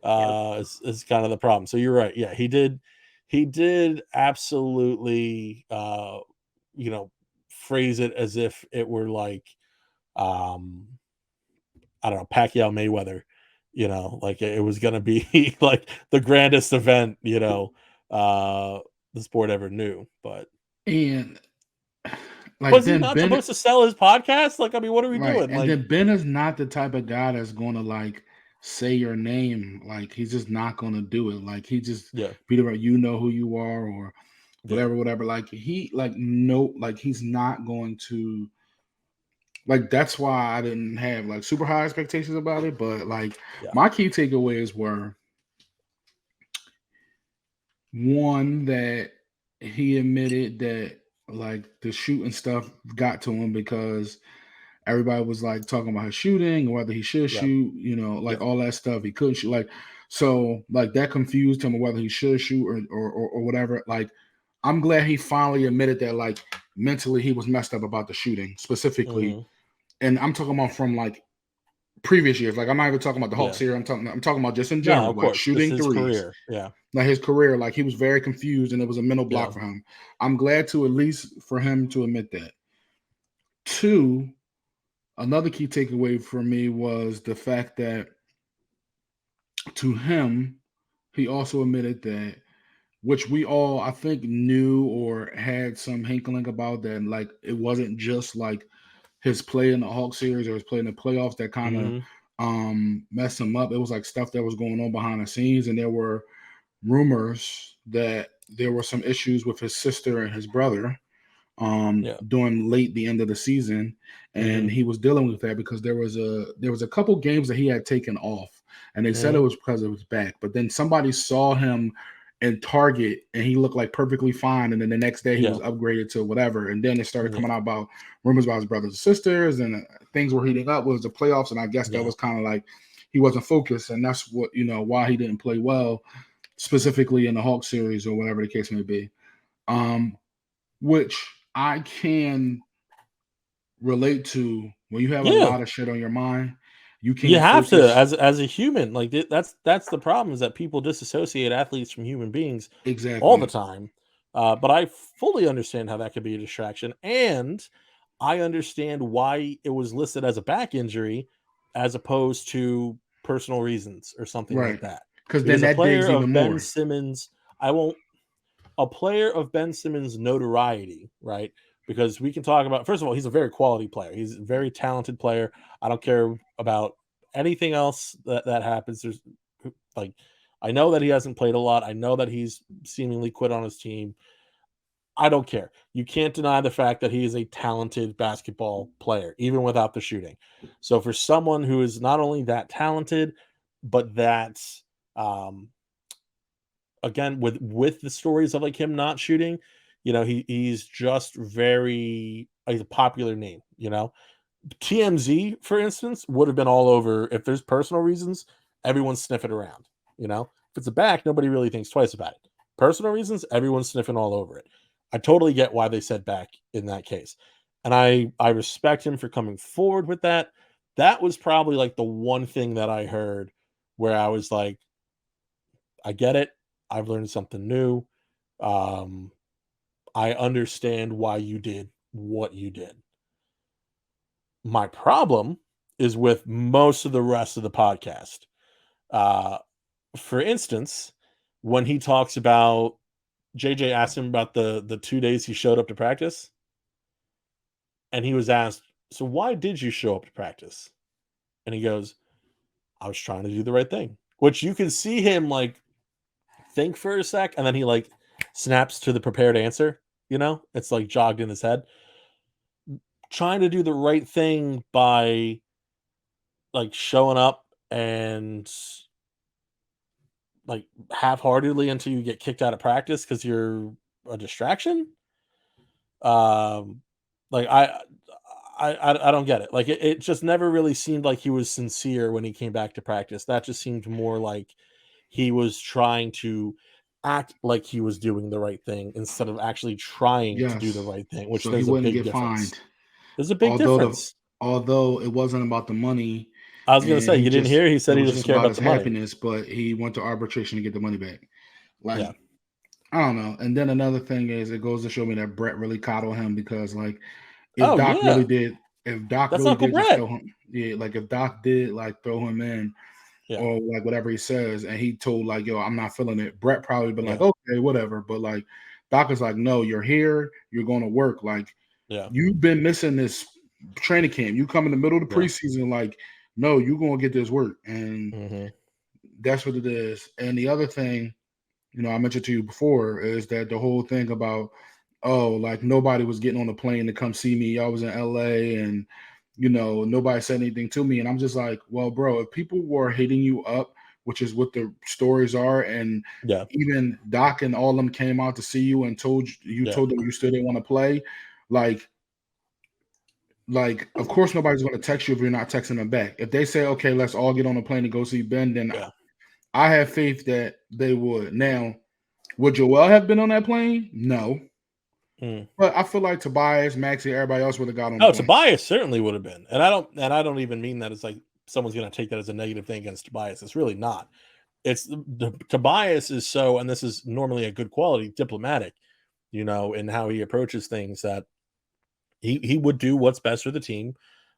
[SPEAKER 1] Is kind of the problem. So you're right. Yeah, he did absolutely phrase it as if it were like I don't know, Pacquiao Mayweather, like it was gonna be like the grandest event, the sport ever knew. But
[SPEAKER 3] And like
[SPEAKER 1] was he
[SPEAKER 3] then
[SPEAKER 1] not
[SPEAKER 3] Ben,
[SPEAKER 1] supposed to sell his podcast? Like, I mean, what are we
[SPEAKER 3] right?
[SPEAKER 1] doing?
[SPEAKER 3] And
[SPEAKER 1] Like,
[SPEAKER 3] then Ben is not the type of guy that's going to like say your name. Like he's just not going to do it. Like he just
[SPEAKER 1] yeah,
[SPEAKER 3] be the you know who you are or
[SPEAKER 1] yeah,
[SPEAKER 3] whatever. Like he's not going to. Like that's why I didn't have like super high expectations about it. But like
[SPEAKER 1] yeah.
[SPEAKER 3] my key takeaways were one, that he admitted that like the shooting stuff got to him because everybody was like talking about his shooting and whether he should
[SPEAKER 1] Yeah.
[SPEAKER 3] shoot,
[SPEAKER 1] Yeah.
[SPEAKER 3] all that stuff. He couldn't shoot. Like, so like that confused him on whether he should shoot or whatever. Like, I'm glad he finally admitted that like mentally he was messed up about the shooting specifically.
[SPEAKER 1] Mhm.
[SPEAKER 3] And I'm talking about from like previous years. Like I'm not even talking about the Hawks
[SPEAKER 1] Yeah.
[SPEAKER 3] here. I'm talking about just in
[SPEAKER 1] No,
[SPEAKER 3] general,
[SPEAKER 1] of
[SPEAKER 3] like
[SPEAKER 1] course, just
[SPEAKER 3] shooting
[SPEAKER 1] his
[SPEAKER 3] threes.
[SPEAKER 1] career. Yeah,
[SPEAKER 3] Like his career, like he was very confused and it was a mental block
[SPEAKER 1] yeah.
[SPEAKER 3] for him. I'm glad to at least for him to admit that. Two, another key takeaway for me was the fact that to him, he also admitted that, which we all I think knew or had some hinkling about, that like it wasn't just like his play in the Hawk series or his play in the playoffs that kind of
[SPEAKER 1] Mhm.
[SPEAKER 3] messed him up. It was like stuff that was going on behind the scenes, and there were rumors that there were some issues with his sister and his brother
[SPEAKER 1] Yeah.
[SPEAKER 3] during the end of the season, and
[SPEAKER 1] Mhm.
[SPEAKER 3] he was dealing with that because there was a couple games that he had taken off and they said it was because of his back. But then somebody saw him in Target, and he looked like perfectly fine. And then the next day he was upgraded to whatever. And then it started coming out about rumors about his brothers and sisters, and things were heating up. Was the playoffs, and I guess that was kind of like he wasn't focused, and that's what why he didn't play well, specifically in the Hawk series or whatever the case may be. Which I can relate to when you have a lot of shit on your mind. You
[SPEAKER 1] have to as a human. Like that's the problem, is that people disassociate athletes from human beings all the time. But I fully understand how that could be a distraction, and I understand why it was listed as a back injury as opposed to personal reasons or something like that.
[SPEAKER 3] Because then that digs even more.
[SPEAKER 1] Simmons, a player of Ben Simmons' notoriety, right? Because we can talk about, first of all, he's a very quality player. He's a very talented player. I don't care about anything else that happens. There's like, I know that he hasn't played a lot. I know that he's seemingly quit on his team. I don't care. You can't deny the fact that he is a talented basketball player, even without the shooting. So for someone who is not only that talented, but that, again, with the stories of like him not shooting, he's just he's a popular name. TMZ, for instance, would have been all over. If there's personal reasons, everyone's sniffing around. If it's a back, nobody really thinks twice about it. Personal reasons, everyone's sniffing all over it. I totally get why they said back in that case. And I respect him for coming forward with that. That was probably like the one thing that I heard where I was like, I get it. I've learned something new. I understand why you did what you did. My problem is with most of the rest of the podcast. For instance, when he talks about, JJ asked him about the 2 days he showed up to practice, and he was asked, so why did you show up to practice? And he goes, I was trying to do the right thing, which you can see him like think for a sec, and then he like snaps to the prepared answer. It's like jogged in his head. Trying to do the right thing by like showing up and like half-heartedly until you get kicked out of practice because you're a distraction. Like I don't get it. Like it just never really seemed like he was sincere when he came back to practice. That just seemed more like he was trying to act like he was doing the right thing instead of actually trying to do the right thing, which there's a big difference. There's a big difference.
[SPEAKER 3] Although it wasn't about the money.
[SPEAKER 1] I was going to say, you didn't hear? He said he doesn't care about the
[SPEAKER 3] happiness, but he went to arbitration to get the money back. Like, I don't know. And then another thing is, it goes to show me that Brett really coddled him, because like, if Doc really did just throw him, like if Doc did like throw him in, or like whatever he says, and he told like, yo, I'm not feeling it, Brett probably been like, okay, whatever. But like, Doc is like, no, you're here, you're going to work. Like, you've been missing this training camp. You come in the middle of the preseason, like, no, you're going to get this work. And that's what it is. And the other thing, I mentioned to you before, is that the whole thing about, like nobody was getting on a plane to come see me. I was in LA, and nobody said anything to me. And I'm just like, well, bro, if people were hitting you up, which is what the stories are, and even Doc and all of them came out to see you and told them you still didn't want to play, like, of course nobody's going to text you if you're not texting them back. If they say, okay, let's all get on a plane to go see Ben, then I have faith that they would. Now, would Joel have been on that plane? No. But I feel like Tobias, Maxey, everybody else would have got on.
[SPEAKER 1] No, Tobias certainly would have been. And I don't even mean that it's like someone's going to take that as a negative thing against Tobias. It's really not. It's the Tobias is so, and this is normally a good quality, diplomatic, in how he approaches things, that he would do what's best for the team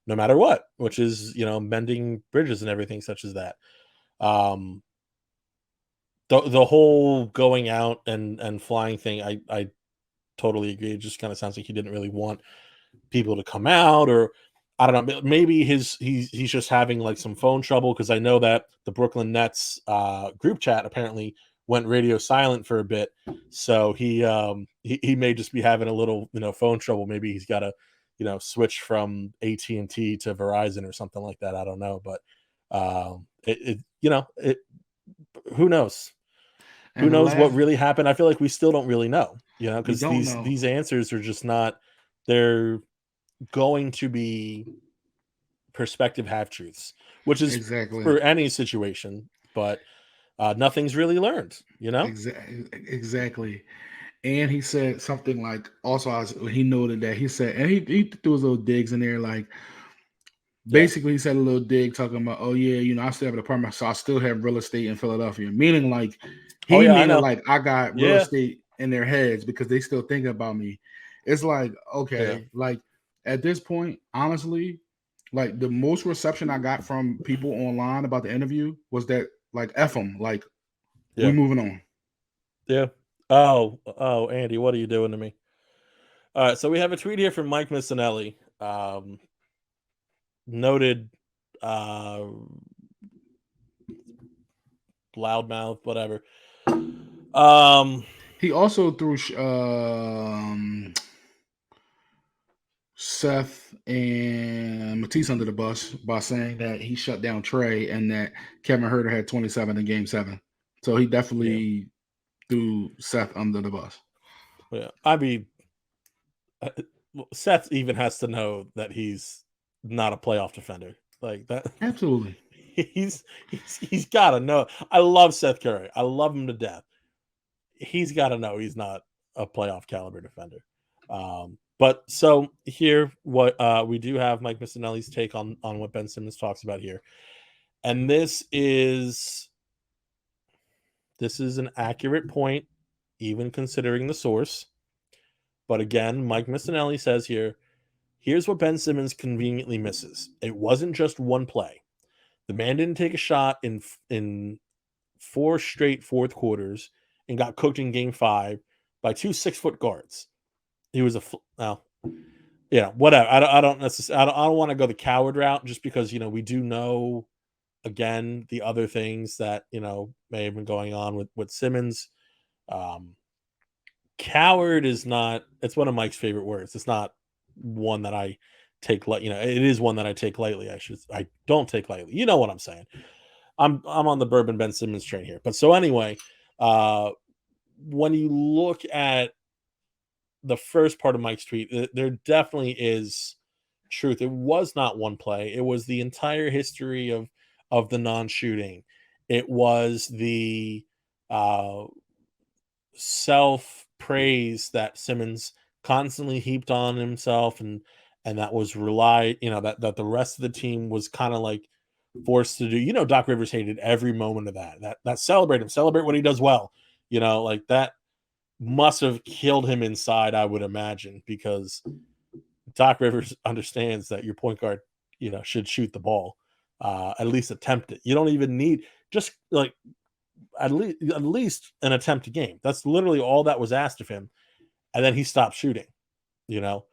[SPEAKER 1] no matter what, which is, mending bridges and everything such as that. The whole going out and flying thing, I totally agree. It just kind of sounds like he didn't really want people to come out, or I don't know. Maybe he's just having like some phone trouble, because I know that the Brooklyn Nets group chat apparently went radio silent for a bit, so he may just be having a little phone trouble. Maybe he's got to switch from AT&T to Verizon or something like that. I don't know, but Who knows? Who
[SPEAKER 3] And the
[SPEAKER 1] knows what
[SPEAKER 3] last,
[SPEAKER 1] really happened? I feel like we still don't really know,
[SPEAKER 3] we
[SPEAKER 1] because
[SPEAKER 3] don't
[SPEAKER 1] these
[SPEAKER 3] know.
[SPEAKER 1] these answers are just not. They're going to be perspective half truths, which is
[SPEAKER 3] Exactly.
[SPEAKER 1] for any situation, but nothing's really learned.
[SPEAKER 3] Exactly. And he said something like, also, he noted that he said, and he threw his little digs in there, like,
[SPEAKER 1] Yeah.
[SPEAKER 3] basically, he said a little dig talking about, oh, yeah, I still have an apartment, so I still have real estate in Philadelphia. Meaning, like,
[SPEAKER 1] Oh
[SPEAKER 3] he
[SPEAKER 1] yeah, I
[SPEAKER 3] made it
[SPEAKER 1] know.
[SPEAKER 3] like I got real
[SPEAKER 1] Yeah.
[SPEAKER 3] estate in their heads because they still think about me. It's like,
[SPEAKER 1] Yeah.
[SPEAKER 3] okay, like, at this point, honestly, like, the most reception I got from people online about the interview was that, like, F them, like, we
[SPEAKER 1] Yeah.
[SPEAKER 3] moving on.
[SPEAKER 1] Yeah. Oh, Andy, what are you doing to me? All right, so we have a tweet here from Mike Missinelli, noted uh, loudmouth, whatever.
[SPEAKER 3] He also threw Seth and Matisse under the bus by saying that he shut down Trey and that Kevin Herter had 27 in Game 7. So he
[SPEAKER 1] Yeah.
[SPEAKER 3] definitely threw Seth under the bus.
[SPEAKER 1] Yeah. I mean, Seth even has to know that he's not a playoff defender like that.
[SPEAKER 3] Absolutely.
[SPEAKER 1] he's got to know. I love Seth Curry. I love him to death. He's got to know he's not a playoff caliber defender. But so here, what we do have Mike Missinelli's take on what Ben Simmons talks about here, and this is an accurate point, even considering the source. But again, Mike Missinelli says here, here's what Ben Simmons conveniently misses. It wasn't just one play. The man didn't take a shot in 4 straight fourth quarters and got cooked in Game 5 by 2 6-foot guards. He was whatever. I don't necessarily. I don't want to go the coward route just because we do know again the other things that may have been going on with Simmons. Coward is not. It's one of Mike's favorite words. It's not one that I take it is one that I take lightly. I don't take lightly. You know what I'm saying. I'm on the bourbon Ben Simmons train here. But so anyway, when you look at the first part of Mike's tweet, there definitely is truth. It was not one play. It was the entire history of the non-shooting. It was the self-praise that Simmons constantly heaped on himself, and that was that the rest of the team was kind of like forced to do. Doc Rivers hated every moment of that celebrate what he does well. Like that must have killed him inside, I would imagine, because Doc Rivers understands that your point guard, should shoot the ball, at least attempt it. You don't even need just like at least an attempt a game. That's literally all that was asked of him, and then he stopped shooting. To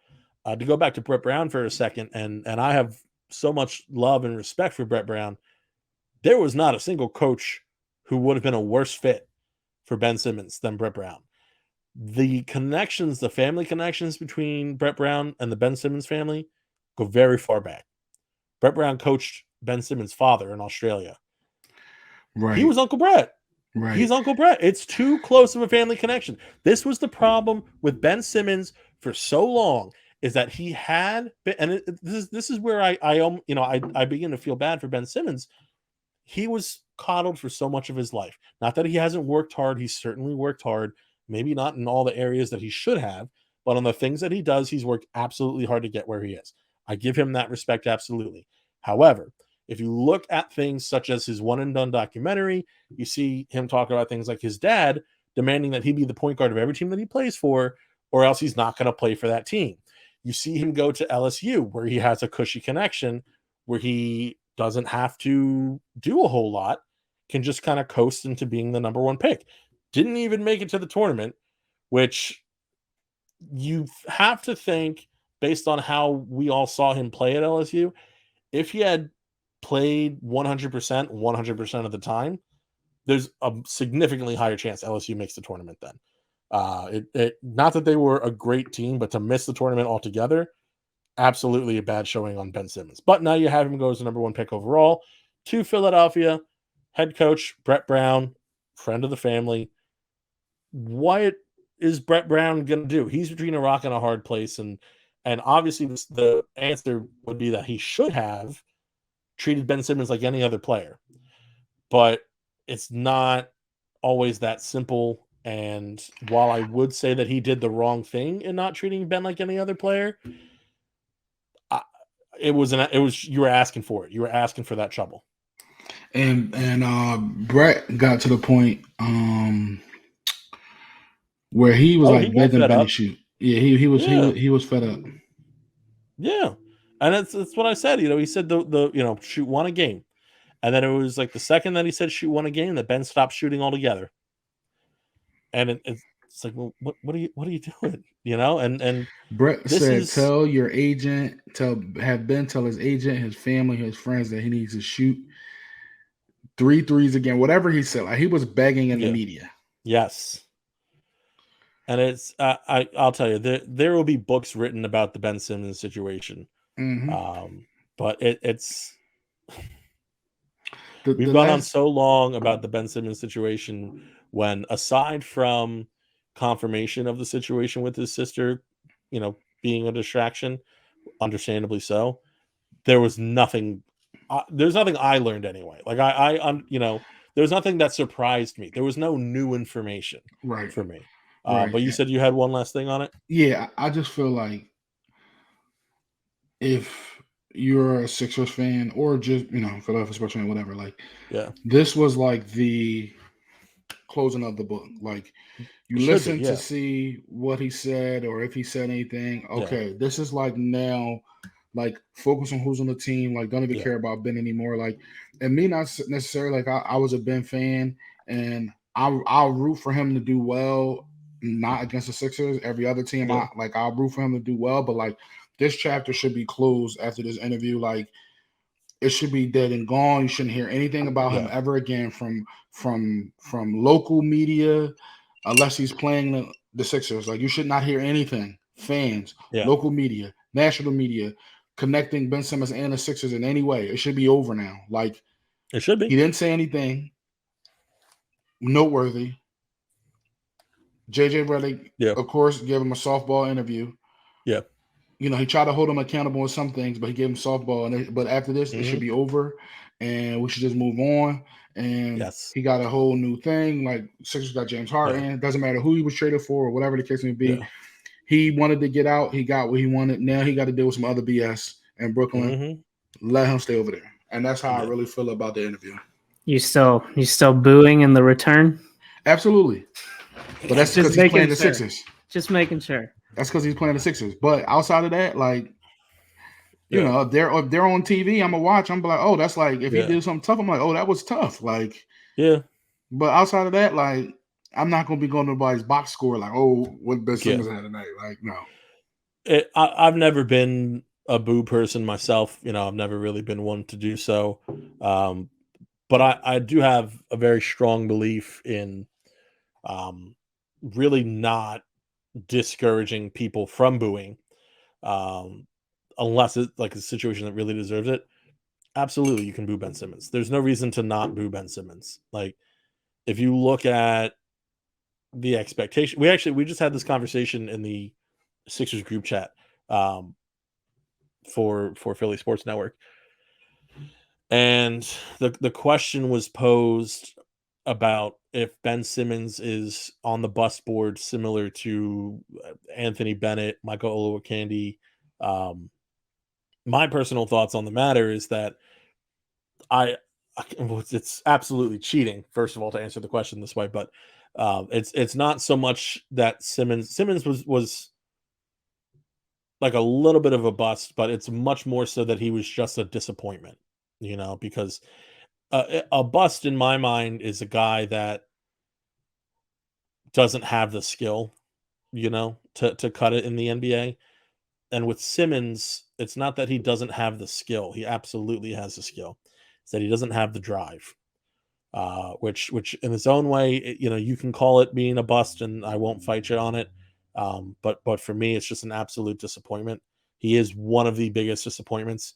[SPEAKER 1] go back to Brett Brown for a second, and I have so much love and respect for Brett Brown. There was not a single coach who would have been a worse fit for Ben Simmons than Brett Brown. The family connections between Brett Brown and the Ben Simmons family go very far back. Brett Brown coached Ben Simmons' father in Australia.
[SPEAKER 3] Right.
[SPEAKER 1] He was Uncle Brett.
[SPEAKER 3] Right.
[SPEAKER 1] He's Uncle Brett. It's too close of a family connection. This was the problem with Ben Simmons for so long, is that he had been, and this is where I begin to feel bad for Ben Simmons. He was coddled for so much of his life. Not that he hasn't worked hard. He's certainly worked hard. Maybe not in all the areas that he should have, but on the things that he does, he's worked absolutely hard to get where he is. I give him that respect, absolutely. However, if you look at things such as his One and Done documentary, you see him talking about things like his dad demanding that he be the point guard of every team that he plays for, or else he's not going to play for that team. You see him go to LSU, where he has a cushy connection, where he doesn't have to do a whole lot, can just kind of coast into being the number 1 pick. Didn't even make it to the tournament, which you have to think, based on how we all saw him play at LSU, if he had played 100% of the time, there's a significantly higher chance LSU makes the tournament then. Not that they were a great team, but to miss the tournament altogether, absolutely a bad showing on Ben Simmons. But now you have him go as the number 1 pick overall. to Philadelphia, head coach Brett Brown, friend of the family. What is Brett Brown going to do? He's between a rock and a hard place, and obviously the answer would be that he should have treated Ben Simmons like any other player, but it's not always that simple. And while I would say that he did the wrong thing in not treating Ben like any other player, it was you were asking for it. You were asking for that trouble.
[SPEAKER 3] And Brett got to the point where he was like begging Ben to shoot. Yeah, he was fed up.
[SPEAKER 1] Yeah, and that's what I said. He said the shoot one a game, and then it was like the second that he said shoot one a game that Ben stopped shooting altogether. And it's like, well, what are you doing? And
[SPEAKER 3] Brett said, tell your agent, have Ben tell his agent, his family, his friends that he needs to shoot 3 threes again. Whatever he said, like he was begging in the media.
[SPEAKER 1] Yes. And it's I'll tell you, there will be books written about the Ben Simmons situation.
[SPEAKER 3] Mm-hmm.
[SPEAKER 1] But it's we've gone on so long about the Ben Simmons situation when, aside from confirmation of the situation with his sister, being a distraction, understandably so, there was nothing. There's nothing I learned anyway. Like there's nothing that surprised me. There was no new information for me.
[SPEAKER 3] Right.
[SPEAKER 1] But you said you had one last thing on it?
[SPEAKER 3] Yeah, I just feel like if you're a Sixers fan or just, Philadelphia sports fan, whatever, like, this was like the closing of the book. Like, you listen to see what he said or if he said anything. Okay, this is like now, like, focus on who's on the team. Like, don't even care about Ben anymore. Like, and me not necessarily, like, I was a Ben fan, and I'll root for him to do well. Not against the Sixers. Every other team, I'll root for him to do well. But like, this chapter should be closed after this interview. Like, it should be dead and gone. You shouldn't hear anything about him ever again from local media, unless he's playing the Sixers. Like, you should not hear anything. Fans, local media, national media, connecting Ben Simmons and the Sixers in any way. It should be over now. Like,
[SPEAKER 1] it should be.
[SPEAKER 3] He didn't say anything noteworthy. JJ Reddick, of course, gave him a softball interview.
[SPEAKER 1] Yeah.
[SPEAKER 3] He tried to hold him accountable in some things, but he gave him softball. But after this, it should be over, and we should just move on. And he got a whole new thing. Like, Sixers got James Harden. It doesn't matter who he was traded for or whatever the case may be. He wanted to get out. He got what he wanted. Now he got to deal with some other BS in Brooklyn. Let him stay over there. And that's how I really feel about the interview.
[SPEAKER 4] You still booing in the return?
[SPEAKER 3] Absolutely. But that's because he's playing the Sixers.
[SPEAKER 4] Just making sure.
[SPEAKER 3] That's because he's playing the Sixers. But outside of that, like, they're on TV, I'm gonna watch. I'm like, oh, that's like, if he did something tough, I'm like, oh, that was tough. Like, But outside of that, like, I'm not gonna be going to nobody's box score like, oh, what Ben Simmons had tonight. Like, no.
[SPEAKER 1] I've never been a boo person myself. I've never really been one to do so. But I do have a very strong belief in really not discouraging people from booing, unless it's like a situation that really deserves it. Absolutely, you can boo Ben Simmons. There's no reason to not boo Ben Simmons. Like, if you look at the expectation, we just had this conversation in the Sixers group chat for Philly Sports Network, and the question was posed about if Ben Simmons is on the bus board similar to Anthony Bennett, Michael Olowokandi. My personal thoughts on the matter is that it's absolutely cheating, first of all, to answer the question this way, but it's not so much that Simmons was like a little bit of a bust, but it's much more so that he was just a disappointment, because a bust in my mind is a guy that doesn't have the skill, to cut it in the NBA. And with Simmons, it's not that he doesn't have the skill. He absolutely has the skill. It's that he doesn't have the drive, which in its own way, you can call it being a bust, and I won't fight you on it. But for me, it's just an absolute disappointment. He is one of the biggest disappointments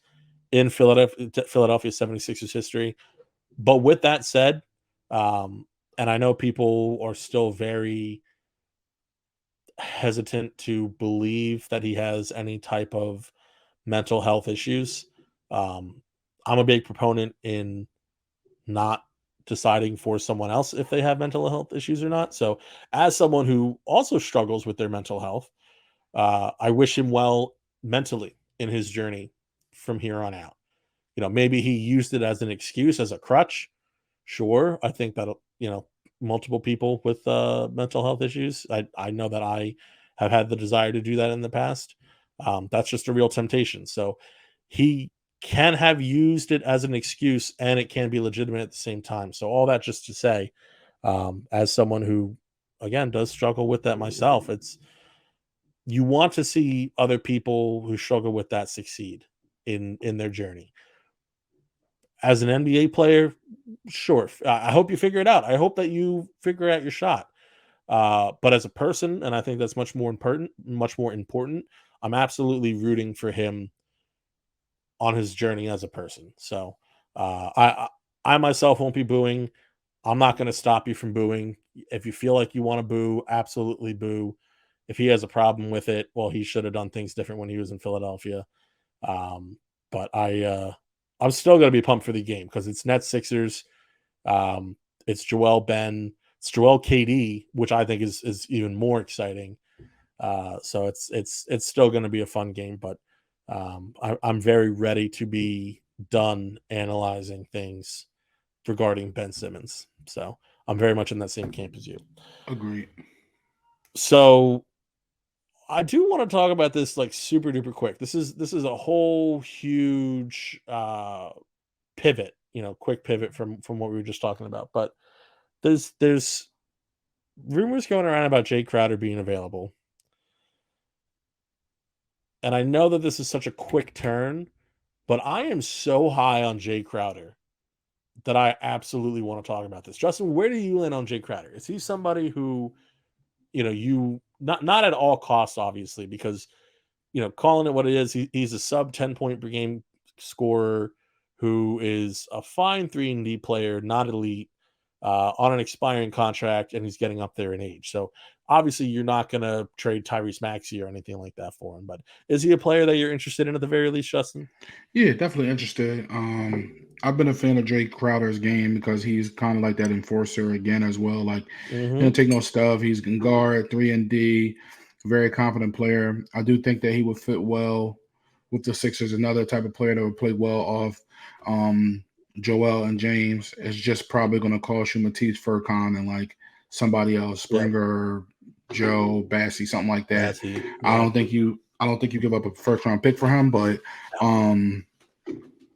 [SPEAKER 1] in Philadelphia 76ers history. But with that said, and I know people are still very hesitant to believe that he has any type of mental health issues. Um, I'm a big proponent in not deciding for someone else if they have mental health issues or not. So, as someone who also struggles with their mental health, I wish him well mentally in his journey from here on out. Maybe he used it as an excuse, as a crutch. Sure, I think that multiple people with mental health issues. I know that I have had the desire to do that in the past. That's just a real temptation. So he can have used it as an excuse, and it can be legitimate at the same time. So all that just to say, as someone who again does struggle with that myself, you want to see other people who struggle with that succeed in their journey. As an NBA player, sure. I hope you figure it out. I hope that you figure out your shot. But as a person, and I think that's much more important, I'm absolutely rooting for him on his journey as a person. So I myself won't be booing. I'm not going to stop you from booing. If you feel like you want to boo, absolutely boo. If he has a problem with it, well, he should have done things different when he was in Philadelphia. But I'm still going to be pumped for the game because it's Nets Sixers. It's Joel Ben. It's Joel KD, which I think is even more exciting. So it's still going to be a fun game, but I'm very ready to be done analyzing things regarding Ben Simmons. So I'm very much in that same camp as you.
[SPEAKER 3] Agreed.
[SPEAKER 1] So I do want to talk about this like super duper quick. This is a whole huge pivot, quick pivot from what we were just talking about. But there's rumors going around about Jae Crowder being available. And I know that this is such a quick turn, but I am so high on Jae Crowder that I absolutely want to talk about this. Justin, where do you land on Jae Crowder? Is he somebody who, you not at all costs, obviously, because calling it what it is, he's a sub 10 point per game scorer who is a fine 3-and-D player, not elite, on an expiring contract, and he's getting up there in age. So obviously you're not going to trade Tyrese Maxey or anything like that for him, but is he a player that you're interested in at the very least, Justin?
[SPEAKER 3] Yeah, definitely interested. I've been a fan of Drake Crowder's game because he's kind of like that enforcer again as well. Like he don't take no stuff. He's can guard 3-and-D, very confident player. I do think that he would fit well with the Sixers. Another type of player that would play well off Joel and James. It's just probably going to cost you Matisse Furkan and like somebody else, Springer, Joe, Bassey, something like that.
[SPEAKER 1] Bassey, yeah.
[SPEAKER 3] I don't think you give up a first round pick for him, but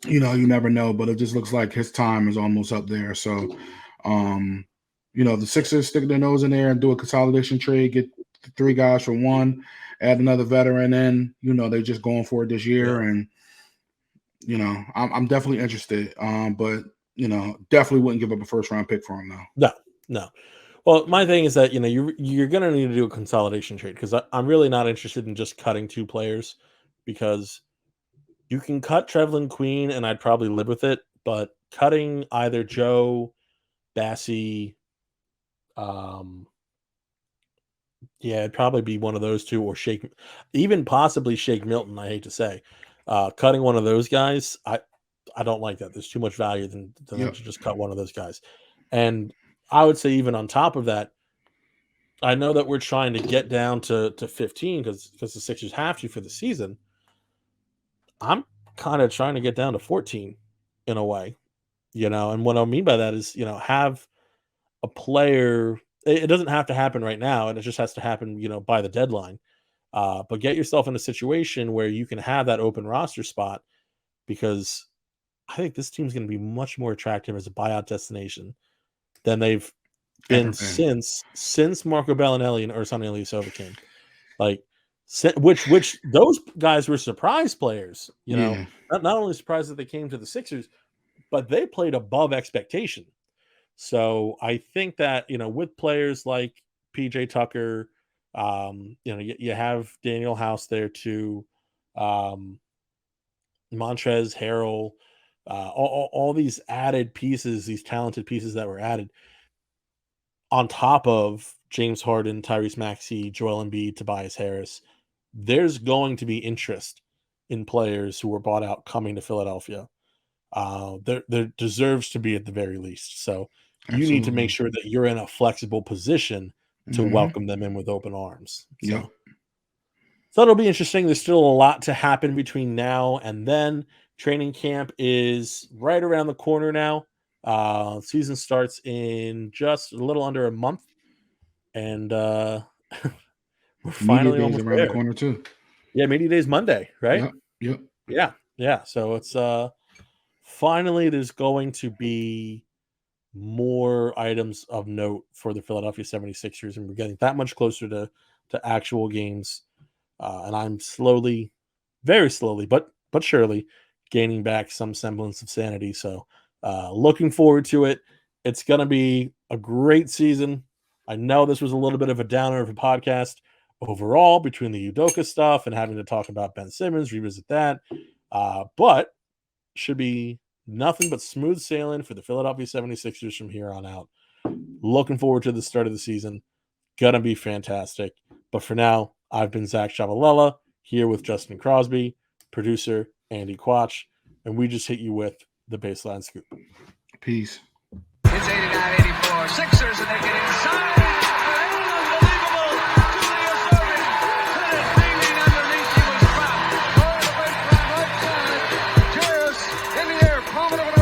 [SPEAKER 3] you never know. But it just looks like his time is almost up there. So the Sixers stick their nose in there and do a consolidation trade, get 3 guys for 1, add another veteran in. They're just going for it this year, and I'm definitely interested. But definitely wouldn't give up a first round pick for him though.
[SPEAKER 1] No. Well, my thing is that you're going to need to do a consolidation trade because I'm really not interested in just cutting 2 players, because you can cut Trevlin Queen and I'd probably live with it, but cutting either Joe, Bassey, it'd probably be one of those 2, or Shake, even possibly Shake Milton. I hate to say, cutting one of those guys, I don't like that. There's too much value than to just cut one of those guys. And I would say even on top of that, I know that we're trying to get down to 15 because the Sixers have to for the season. I'm kind of trying to get down to 14 in a way, and what I mean by that is, have a player. It doesn't have to happen right now, and it just has to happen, by the deadline. But get yourself in a situation where you can have that open roster spot, because I think this team's going to be much more attractive as a buyout destination than they've been since Marco Bellinelli and Ersan Ilyasova came. Like, which those guys were surprise players. Not only surprised that they came to the Sixers, but they played above expectation. So I think that with players like PJ Tucker, you have Daniel House there too. Montrezl Harrell, all these added pieces, these talented pieces that were added on top of James Harden, Tyrese Maxey, Joel Embiid, Tobias Harris. There's going to be interest in players who were bought out coming to Philadelphia. There deserves to be at the very least. So you need to make sure that you're in a flexible position to welcome them in with open arms.
[SPEAKER 3] Yep.
[SPEAKER 1] So it'll be interesting. There's still a lot to happen between now and then. Training camp is right around the corner now. Season starts in just a little under a month. And we're finally almost
[SPEAKER 3] around
[SPEAKER 1] there.
[SPEAKER 3] the corner too.
[SPEAKER 1] Yeah, Media Day's Monday, right?
[SPEAKER 3] Yep.
[SPEAKER 1] Yeah. So it's finally there's going to be more items of note for the Philadelphia 76ers, and we're getting that much closer to actual games. And I'm slowly, very slowly, but surely gaining back some semblance of sanity. So looking forward to it. It's going to be a great season. I know this was a little bit of a downer of a podcast overall between the Udoka stuff and having to talk about Ben Simmons, revisit that. But should be nothing but smooth sailing for the Philadelphia 76ers from here on out. Looking forward to the start of the season. Gonna be fantastic. But for now, I've been Zach Chavalella here with Justin Crosby, producer Andy Quach, and we just hit you with the baseline scoop.
[SPEAKER 3] Peace.
[SPEAKER 2] It's 89-84. Sixers, and they get inside. Unbelievable. Julius Erving. Hit it beaming underneath. He was trapped. Over the baseline right side. Julius in the air. Palm it over